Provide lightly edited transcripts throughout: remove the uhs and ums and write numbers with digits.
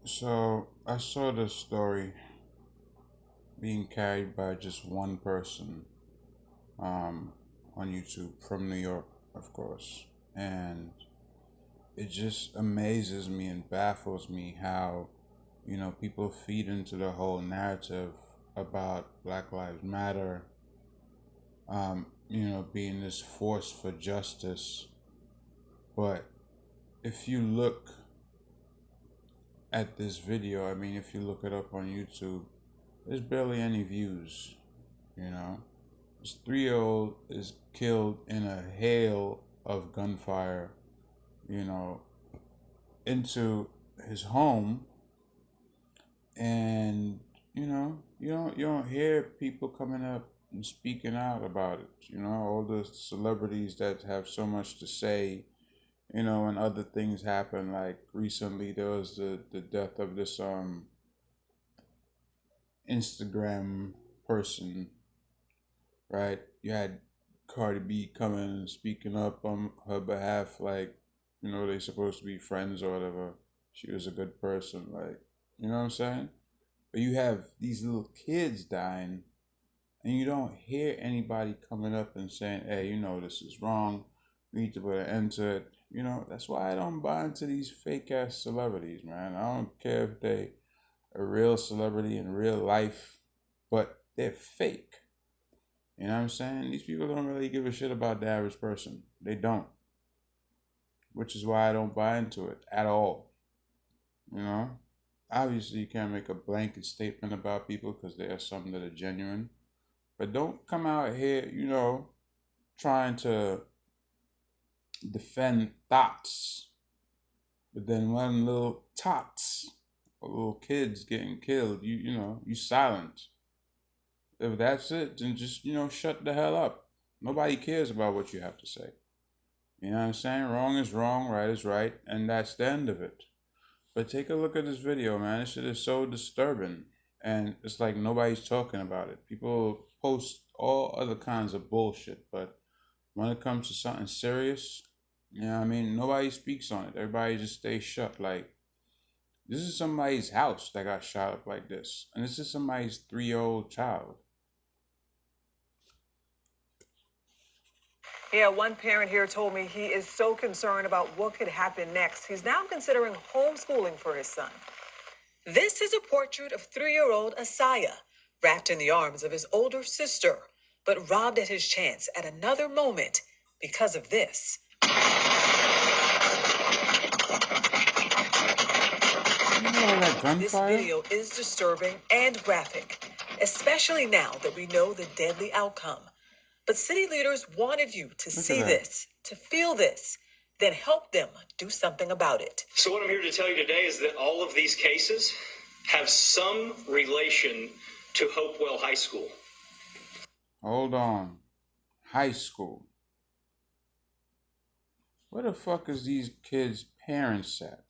So I saw this story being carried by just one person um, on YouTube from New York, of course, and it just amazes me and baffles me how people feed into the whole narrative about Black Lives Matter, being this force for justice. But if you look at this video, I mean, if you look it up on YouTube, there's barely any views, you know. This 3-year-old is killed in a hail of gunfire, you know, into his home, and you don't hear people coming up and speaking out about it. All the celebrities that have so much to say, and other things happen. Like recently, there was the death of this Instagram person, right? You had Cardi B coming and speaking up on her behalf, like, they supposed to be friends or whatever. She was a good person, like, you know what I'm saying? But you have these little kids dying, and you don't hear anybody coming up and saying, hey, this is wrong. We need to put an end to it. That's why I don't buy into these fake ass celebrities, man. I don't care if they a real celebrity in real life, but they're fake. You know what I'm saying? These people don't really give a shit about the average person. They don't. Which is why I don't buy into it at all. You know? Obviously, you can't make a blanket statement about people because there are some that are genuine. But don't come out here, trying to defend thoughts. But then when little tots or little kids getting killed, you silent. If that's it, then just, shut the hell up. Nobody cares about what you have to say. You know what I'm saying? Wrong is wrong, right is right, and that's the end of it. But take a look at this video, man. This shit is so disturbing. And it's like nobody's talking about it. People post all other kinds of bullshit, but when it comes to something serious, nobody speaks on it. Everybody just stays shut. Like, this is somebody's house that got shot up like this. And this is somebody's 3-year-old child. Yeah, one parent here told me he is so concerned about what could happen next. He's now considering homeschooling for his son. This is a portrait of 3-year-old Asaya, wrapped in the arms of his older sister, but robbed at his chance at another moment because of this. This video is disturbing and graphic, especially now that we know the deadly outcome. But city leaders wanted you to see this, to feel this, then help them do something about it. So what I'm here to tell you today is that all of these cases have some relation to Hopewell High School. Hold on. High school. Where the fuck is these kids' parents at?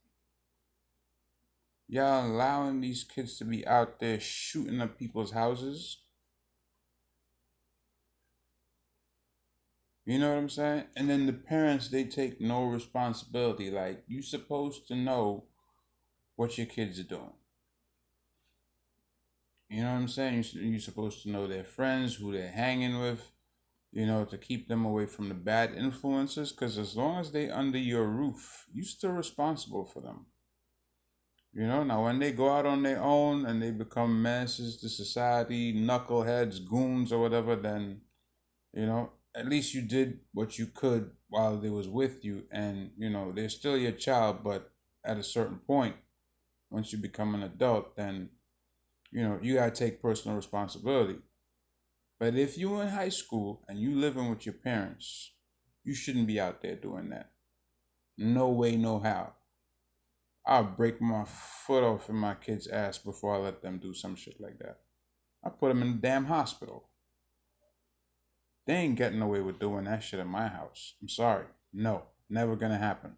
Y'all allowing these kids to be out there shooting up people's houses? You know what I'm saying? And then the parents, they take no responsibility. Like, you supposed to know what your kids are doing. You know what I'm saying? You're supposed to know their friends, who they're hanging with, to keep them away from the bad influences. Because as long as they under your roof, you're still responsible for them. Now when they go out on their own and they become menaces to society, knuckleheads, goons, or whatever, then, at least you did what you could while they was with you. And, they're still your child, but at a certain point, once you become an adult, then, you got to take personal responsibility. But if you're in high school and you living with your parents, you shouldn't be out there doing that. No way, no how. I'll break my foot off in my kid's ass before I let them do some shit like that. I put them in the damn hospital. They ain't getting away with doing that shit in my house. I'm sorry. No, never gonna happen.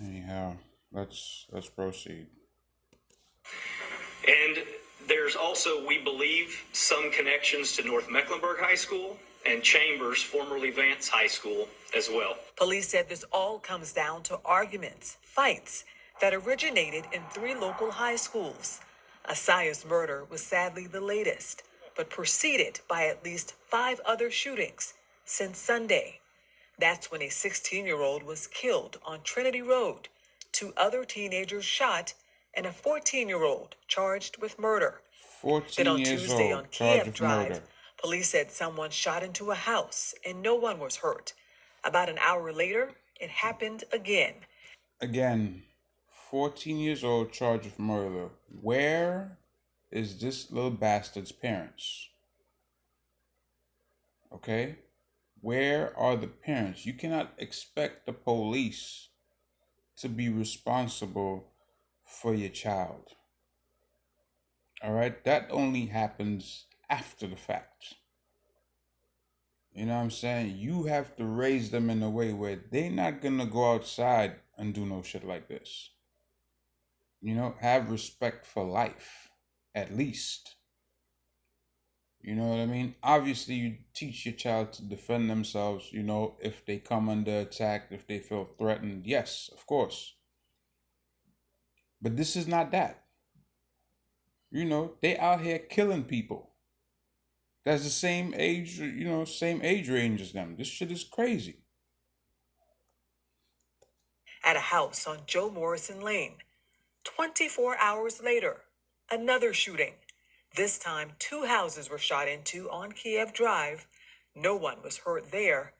Anyhow, let's proceed. And there's also, we believe, some connections to North Mecklenburg High School and Chambers, formerly Vance High School, as well. Police said this all comes down to arguments, fights that originated in 3 local high schools. Asaya's murder was sadly the latest, but preceded by at least 5 other shootings since Sunday. That's when a 16-year-old was killed on Trinity Road, 2 other teenagers shot, and a 14-year-old charged with murder. Then 14 on years Tuesday old, on charged Kiev with Drive, murder. police said someone shot into a house and no one was hurt. About an hour later, it happened again. Again, 14 years old, charged with murder. Where is this little bastard's parents? Okay? Where are the parents? You cannot expect the police to be responsible for your child. All right? That only happens after the fact. You know what I'm saying? You have to raise them in a way where they're not going to go outside and do no shit like this. You know, have respect for life, at least. You know what I mean? Obviously, you teach your child to defend themselves, you know, if they come under attack, if they feel threatened. Yes, of course. But this is not that. You know, they out here killing people. That's the same age, you know, same age range as them. This shit is crazy. At a house on Joe Morrison Lane. 24 hours later, another shooting. This time, 2 houses were shot into on Kiev Drive. No one was hurt there.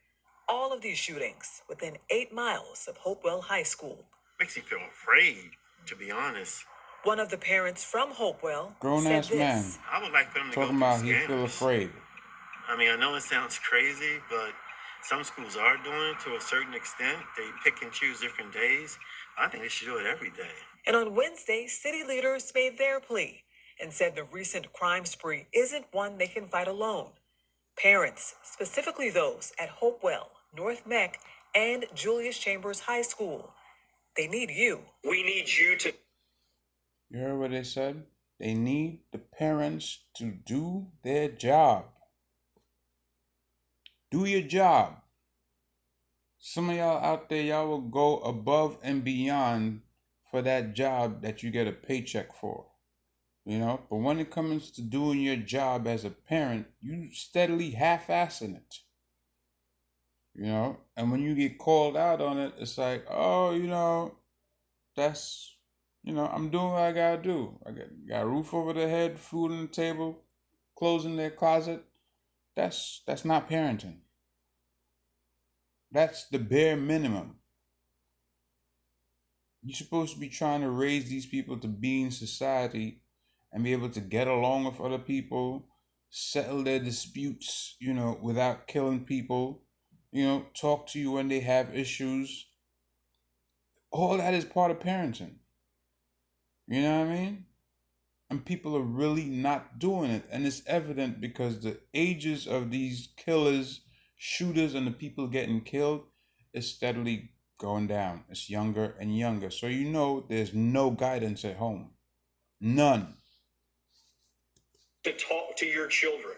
All of these shootings within 8 miles of Hopewell High School. Makes me feel afraid, to be honest. One of the parents from Hopewell Grown said ass this. man I would like for them to go talking through about he scanners. feel afraid. I mean, I know it sounds crazy, but some schools are doing it to a certain extent. They pick and choose different days. I think they should do it every day. And on Wednesday, city leaders made their plea and said the recent crime spree isn't one they can fight alone. Parents, specifically those at Hopewell, North Meck, and Julius Chambers High School, they need you. We need you to. You heard what they said? They need the parents to do their job. Do your job. Some of y'all out there, y'all will go above and beyond for that job that you get a paycheck for. You know, but when it comes to doing your job as a parent, you steadily half-assing it. You know, and when you get called out on it, it's like, oh, you know, that's, you know, I'm doing what I gotta do. I got a roof over their head, food on the table, clothes in their closet. That's not parenting. That's the bare minimum. You're supposed to be trying to raise these people to be in society and be able to get along with other people, settle their disputes, you know, without killing people, you know, talk to you when they have issues. All that is part of parenting. You know what I mean? And people are really not doing it. And it's evident because the ages of these killers, shooters, and the people getting killed is steadily going down. It's younger and younger. So you know there's no guidance at home. None. To talk to your children.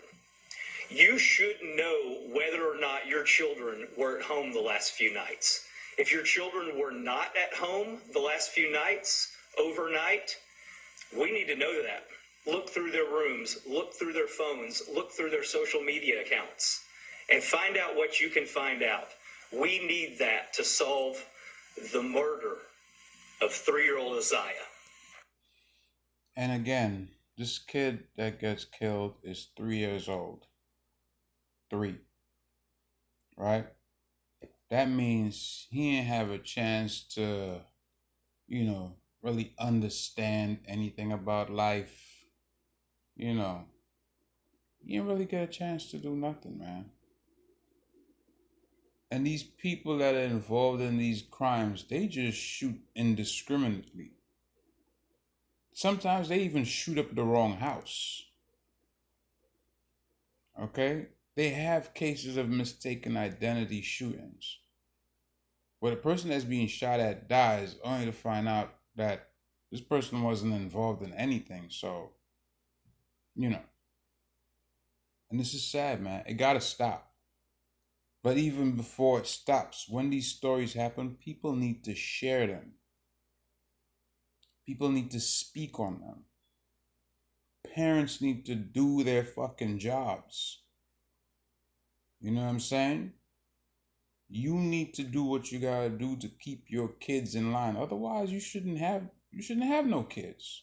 You should know whether or not your children were at home the last few nights. If your children were not at home the last few nights, overnight, we need to know that. Look through their rooms, look through their phones, look through their social media accounts, and find out what you can find out. We need that to solve the murder of 3-year-old Isaiah. And again, this kid that gets killed is 3 years old. 3. Right? That means he didn't have a chance to, you know, really understand anything about life. You know, he didn't really get a chance to do nothing, man. And these people that are involved in these crimes, they just shoot indiscriminately. Sometimes they even shoot up the wrong house. Okay? They have cases of mistaken identity shootings, where the person that's being shot at dies only to find out that this person wasn't involved in anything. So, you know. And this is sad, man. It gotta stop. But even before it stops, when these stories happen, people need to share them. People need to speak on them. Parents need to do their fucking jobs. You know what I'm saying? You need to do what you gotta do to keep your kids in line. Otherwise, you shouldn't have no kids.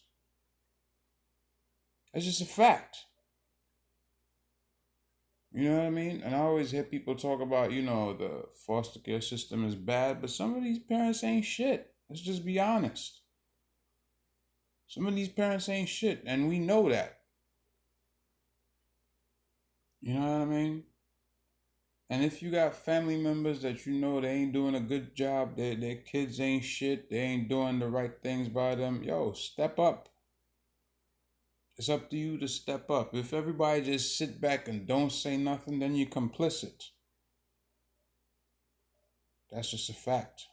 That's just a fact. You know what I mean? And I always hear people talk about, the foster care system is bad, but some of these parents ain't shit. Let's just be honest. Some of these parents ain't shit, and we know that. You know what I mean? And if you got family members that you know they ain't doing a good job, their kids ain't shit, they ain't doing the right things by them, yo, step up. It's up to you to step up. If everybody just sit back and don't say nothing, then you're complicit. That's just a fact.